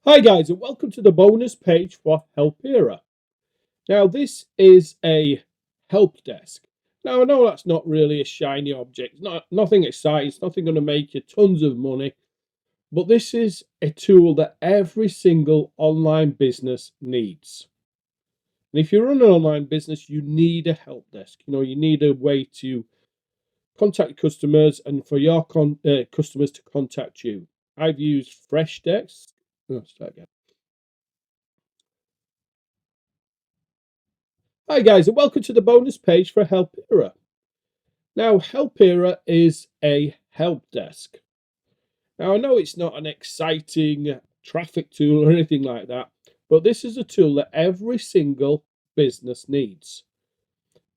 Hi guys, and welcome to the bonus page for Helpira. Now this is a help desk. Now I know that's not really a shiny object, nothing exciting, it's nothing going to make you tons of money, but this is a tool that every single online business needs. And if you run an online business, you need a help desk. You need a way to contact customers and for your customers to contact you. I've used Freshdesk. Start again. Hi guys, and welcome to the bonus page for Helpira. Now, Helpira is a help desk. Now, I know it's not an exciting traffic tool or anything like that, but this is a tool that every single business needs.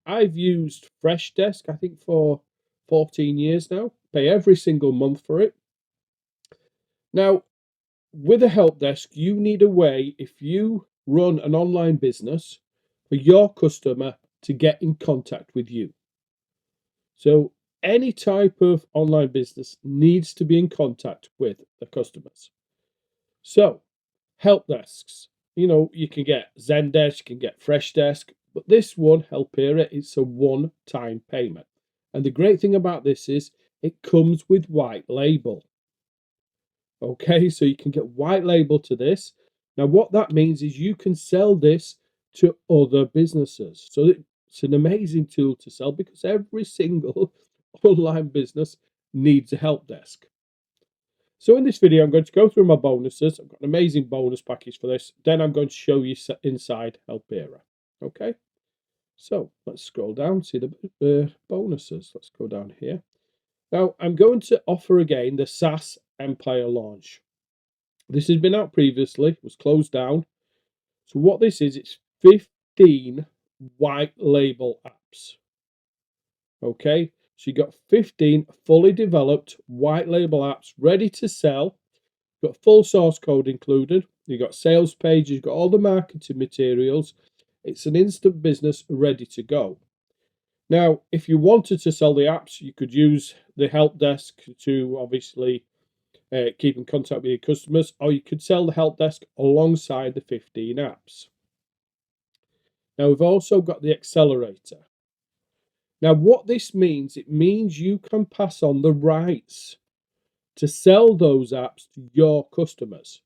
I've used Freshdesk, I think, for 14 years now, pay every single month for it. Now, with a help desk, you need a way, if you run an online business, for your customer to get in contact with you. So any type of online business needs to be in contact with the customers. So help desks, you can get Zendesk, you can get Freshdesk, but this one, Helpira, it's a one-time payment. And the great thing about this is it comes with Whitelabel. Okay, so you can get Whitelabel to this. Now, what that means is you can sell this to other businesses. So it's an amazing tool to sell because every single online business needs a help desk. So in this video, I'm going to go through my bonuses. I've got an amazing bonus package for this. Then I'm going to show you inside Helpira. Okay, so let's scroll down, see the bonuses. Let's go down here. Now, I'm going to offer again the SAAS Empire Launch. This has been out previously, was closed down. So what this is, it's 15 Whitelabel apps. Okay, so you got 15 fully developed Whitelabel apps ready to sell. You've got full source code included. You've got sales pages, you've got all the marketing materials. It's an instant business ready to go. Now, if you wanted to sell the apps, you could use the help desk to obviously keep in contact with your customers, or you could sell the help desk alongside the 15 apps. Now, we've also got the Accelerator. Now, what this means, it means you can pass on the rights to sell those apps to your customers.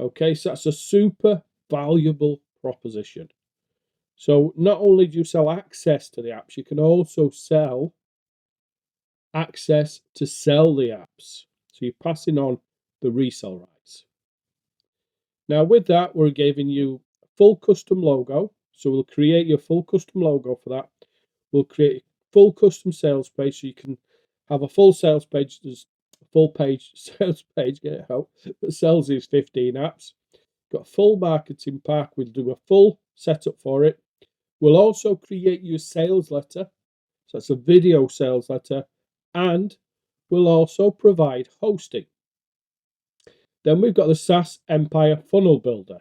Okay, so that's a super valuable proposition. So not only do you sell access to the apps, you can also sell access to sell the apps. So you're passing on the resell rights. Now with that, we're giving you a full custom logo. So we'll create your full custom logo for that. We'll create a full custom sales page so you can have a full sales page, there's a full page sales page, get it out, that sells these 15 apps. Got a full marketing pack, we'll do a full setup for it. We'll also create you a sales letter. So that's a video sales letter, and we'll also provide hosting. Then we've got the SAAS Empire Funnel Builder.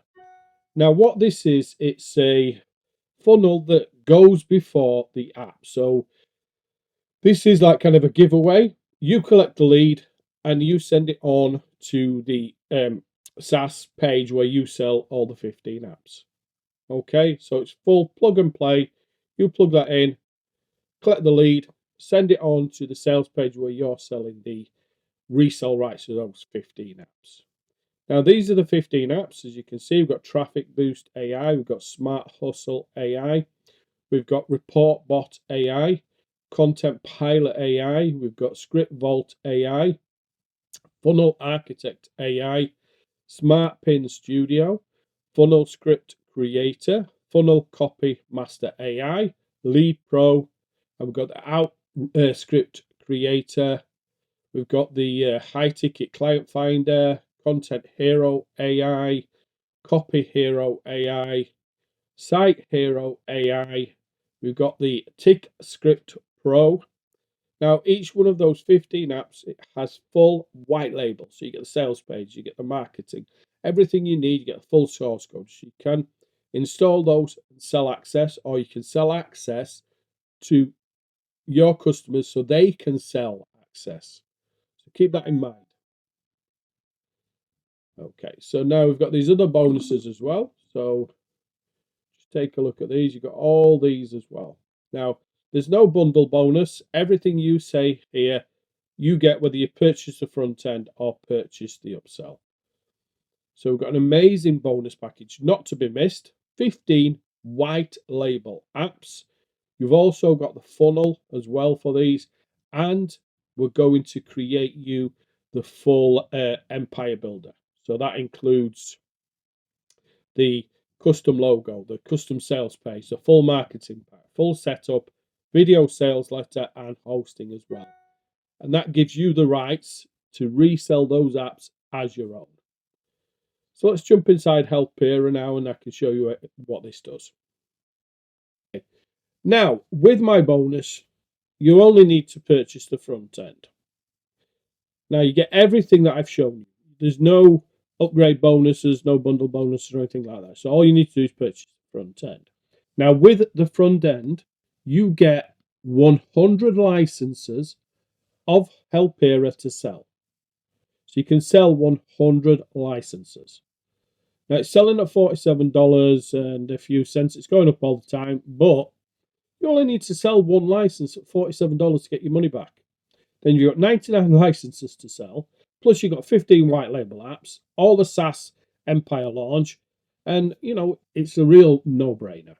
Now what this is, it's a funnel that goes before the app. So this is like kind of a giveaway. You collect the lead and you send it on to the SAAS page where you sell all the 15 apps. Okay, so it's full plug and play. You plug that in, collect the lead, send it on to the sales page where you're selling the resell rights to those 15 apps. Now, these are the 15 apps. As you can see, we've got Traffic Boost AI, we've got Smart Hustle AI, we've got Report Bot AI, Content Pilot AI, we've got Script Vault AI, Funnel Architect AI, Smart Pin Studio, Funnel Script Creator, Funnel Copy Master AI, Lead Pro, and we've got the Out Script Creator. We've got the High Ticket Client Finder, Content Hero AI, Copy Hero AI, Site Hero AI. We've got the Tick Script Pro. Now, each one of those 15 apps, it has full Whitelabel. So you get the sales page, you get the marketing, everything you need, you get a full source code. So you can install those and sell access, or you can sell access to your customers so they can sell access. So keep that in mind. Okay, so now we've got these other bonuses as well. So just take a look at these. You've got all these as well. Now, there's no bundle bonus. Everything you say here, you get whether you purchase the front end or purchase the upsell. So we've got an amazing bonus package, not to be missed. 15 white label apps. You've also got the funnel as well for these. And we're going to create you the full Empire Builder. So that includes the custom logo, the custom sales page, the full marketing pack, full setup, video sales letter, and hosting as well. And that gives you the rights to resell those apps as your own. So let's jump inside Helpira now, and I can show you what this does. Now, with my bonus, you only need to purchase the front end. Now, you get everything that I've shown you. There's no upgrade bonuses, no bundle bonuses or anything like that. So all you need to do is purchase the front end. Now, with the front end, you get 100 licenses of Helpira to sell. So you can sell 100 licenses. Now, it's selling at $47 and a few cents. It's going up all the time, but you only need to sell one license at $47 to get your money back. Then you've got 99 licenses to sell, plus you've got 15 white label apps, all the SAAS Empire Launch, and, it's a real no-brainer.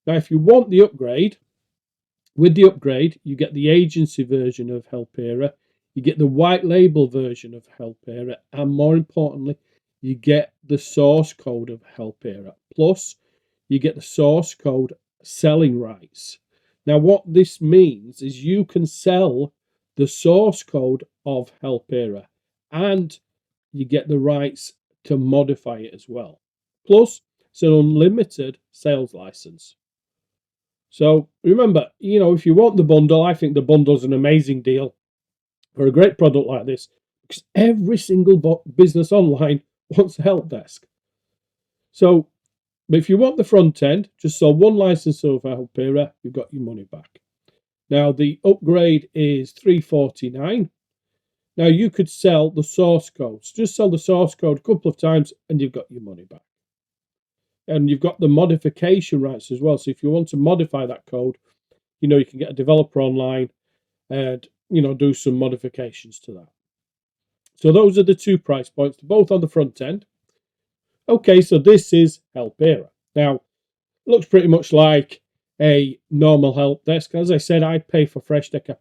Now, if you want the upgrade, with the upgrade, you get the agency version of Helpira, you get the white label version of Helpira, and more importantly, you get the source code of Helpira. Plus, you get the source code selling rights. Now, what this means is you can sell the source code of Helpira, and you get the rights to modify it as well. Plus, it's an unlimited sales license. So remember, if you want the bundle, I think the bundle's an amazing deal for a great product like this, because every single business online wants a help desk. So, but if you want the front end, just sell one license of Helpira, you've got your money back. Now, the upgrade is $349. Now, you could sell the source code. So just sell the source code a couple of times and you've got your money back. And you've got the modification rights as well. So if you want to modify that code, you can get a developer online and, do some modifications to that. So those are the two price points, both on the front end. Okay, so this is Helpira. Now, looks pretty much like a normal help desk. As I said, I pay for Freshdesk.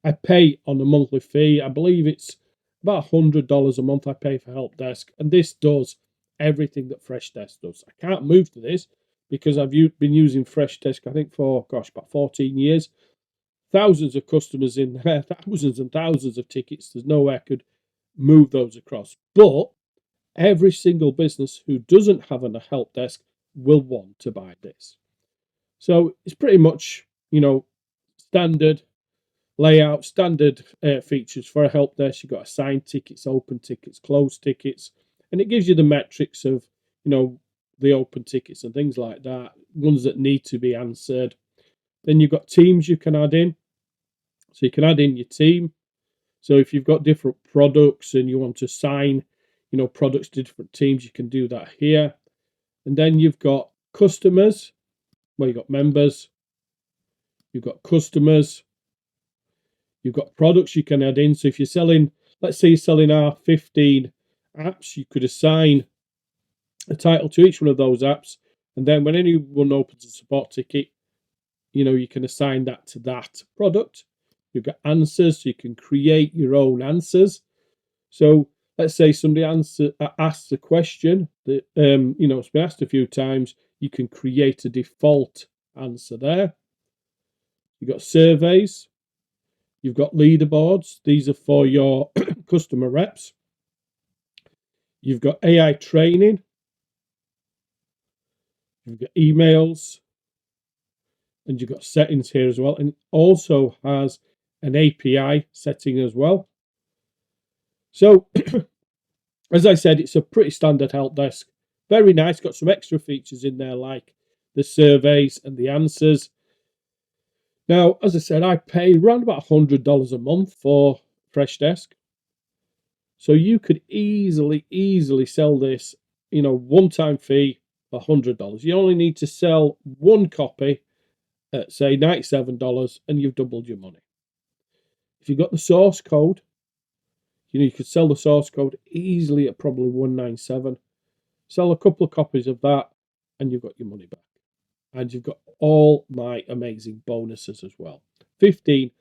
I pay on a monthly fee. I believe it's about $100 a month I pay for help desk, and this does everything that Freshdesk does. I can't move to this because I've been using Freshdesk, I think, for about 14 years. Thousands of customers in there, thousands and thousands of tickets. There's no way I could move those across. But every single business who doesn't have a help desk will want to buy this. So it's pretty much, standard layout, standard features for a help desk. You've got assigned tickets, open tickets, closed tickets, and it gives you the metrics of, the open tickets and things like that, ones that need to be answered. Then you've got teams you can add in. So you can add in your team. So if you've got different products and you want to assign, products to different teams, you can do that here. And then you've got customers. Well, you've got members, you've got customers, you've got products you can add in. So if you're selling, let's say you're selling our 15 apps, you could assign a title to each one of those apps. And then when anyone opens a support ticket, you can assign that to that product. You've got answers, so you can create your own answers. So let's say somebody asks a question that, it's been asked a few times. You can create a default answer there. You've got surveys. You've got leaderboards. These are for your customer reps. You've got AI training. You've got emails. And you've got settings here as well. And it also has an API setting as well. So, as I said, it's a pretty standard help desk. Very nice. Got some extra features in there like the surveys and the answers. Now, as I said, I pay around about $100 a month for Freshdesk. So you could easily sell this, one-time fee for $100. You only need to sell one copy at, say, $97, and you've doubled your money. If you've got the source code, you could sell the source code easily at probably $197. Sell a couple of copies of that, and you've got your money back. And you've got all my amazing bonuses as well. 15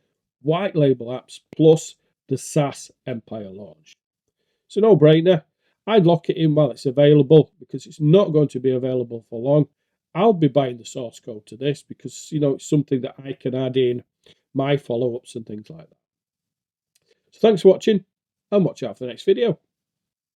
white label apps plus the SAAS Empire Launch. It's a no-brainer. I'd lock it in while it's available, because it's not going to be available for long. I'll be buying the source code to this because, it's something that I can add in my follow-ups and things like that. So thanks for watching, and watch out for the next video.